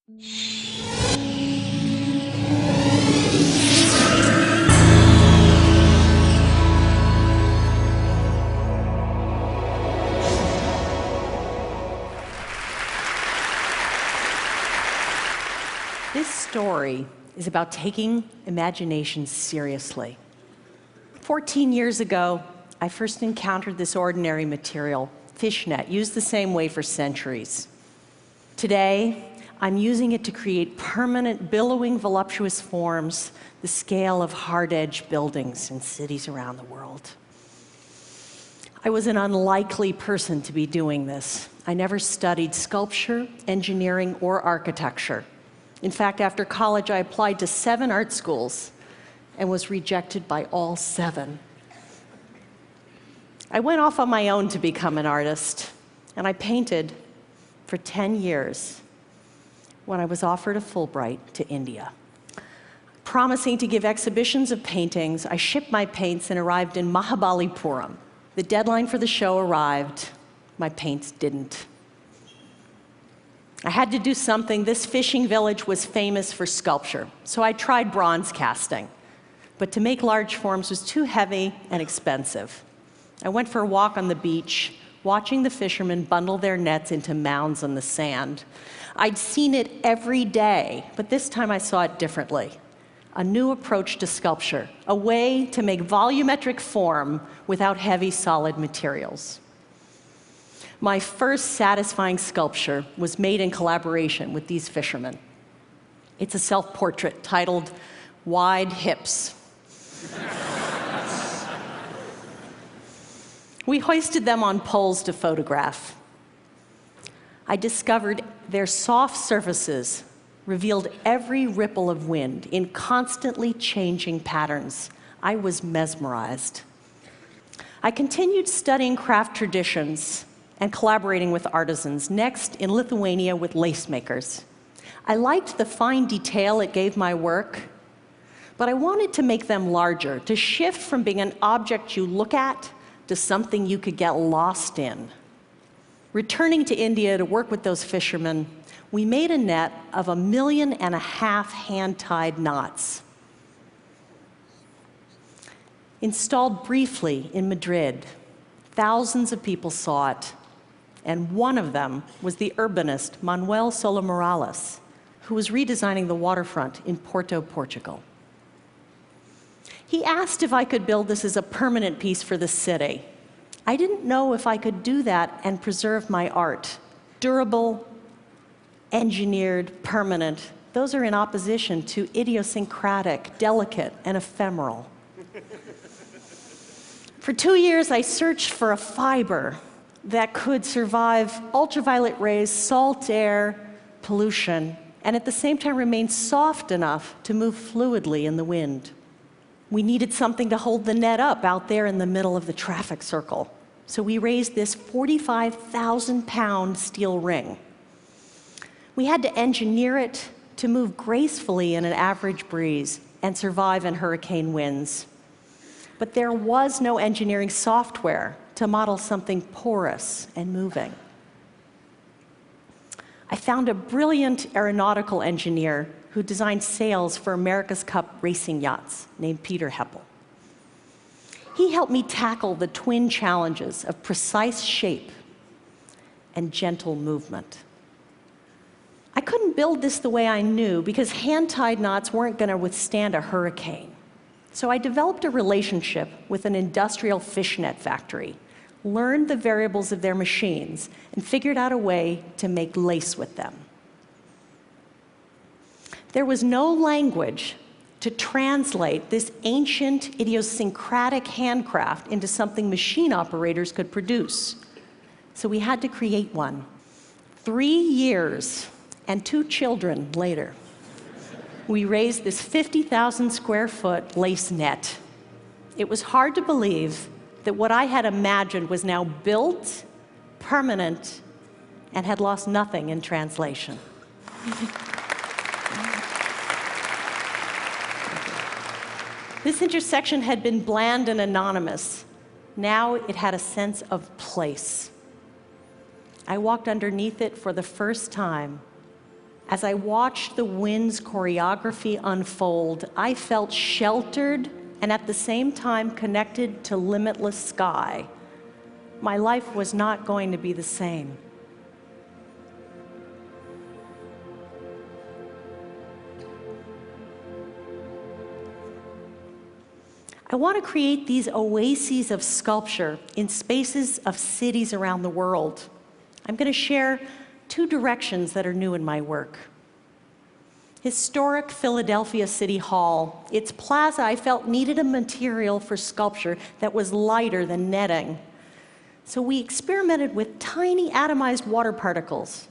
This story is about taking imagination seriously. 14 years ago, I first encountered this ordinary material, fishnet, used the same way for centuries. Today, I'm using it to create permanent, billowing, voluptuous forms, the scale of hard-edged buildings in cities around the world. I was an unlikely person to be doing this. I never studied sculpture, engineering, or architecture. In fact, after college, I applied to 7 art schools and was rejected by all 7. I went off on my own to become an artist, and I painted for 10 years when I was offered a Fulbright to India. Promising to give exhibitions of paintings, I shipped my paints and arrived in Mahabalipuram. The deadline for the show arrived. My paints didn't. I had to do something. This fishing village was famous for sculpture, so I tried bronze casting. But to make large forms was too heavy and expensive. I went for a walk on the beach, watching the fishermen bundle their nets into mounds on the sand. I'd seen it every day, but this time I saw it differently. A new approach to sculpture, a way to make volumetric form without heavy, solid materials. My first satisfying sculpture was made in collaboration with these fishermen. It's a self-portrait titled "Wide Hips." We hoisted them on poles to photograph. I discovered their soft surfaces revealed every ripple of wind in constantly changing patterns. I was mesmerized. I continued studying craft traditions and collaborating with artisans, next in Lithuania with lace makers. I liked the fine detail it gave my work, but I wanted to make them larger, to shift from being an object you look at to something you could get lost in. Returning to India to work with those fishermen, we made a net of 1.5 million hand-tied knots. Installed briefly in Madrid, thousands of people saw it, and one of them was the urbanist Manuel Sola Morales, who was redesigning the waterfront in Porto, Portugal. He asked if I could build this as a permanent piece for the city. I didn't know if I could do that and preserve my art. Durable, engineered, permanent, those are in opposition to idiosyncratic, delicate, and ephemeral. For 2 years, I searched for a fiber that could survive ultraviolet rays, salt air, pollution, and at the same time remain soft enough to move fluidly in the wind. We needed something to hold the net up out there in the middle of the traffic circle. So we raised this 45,000-pound steel ring. We had to engineer it to move gracefully in an average breeze and survive in hurricane winds. But there was no engineering software to model something porous and moving. I found a brilliant aeronautical engineer who designed sails for America's Cup racing yachts named Peter Heppel. He helped me tackle the twin challenges of precise shape and gentle movement. I couldn't build this the way I knew because hand-tied knots weren't going to withstand a hurricane. So I developed a relationship with an industrial fishnet factory, learned the variables of their machines, and figured out a way to make lace with them. There was no language to translate this ancient, idiosyncratic handcraft into something machine operators could produce. So we had to create one. 3 years and 2 children later, we raised this 50,000 square foot lace net. It was hard to believe that what I had imagined was now built, permanent, and had lost nothing in translation. This intersection had been bland and anonymous. Now it had a sense of place. I walked underneath it for the first time As I watched the wind's choreography unfold, I felt sheltered and at the same time connected to limitless sky. My life was not going to be the same. I want to create these oases of sculpture in spaces of cities around the world. I'm going to share 2 directions that are new in my work. Historic Philadelphia City Hall. Its plaza, I felt, needed a material for sculpture that was lighter than netting. So we experimented with tiny atomized water particles.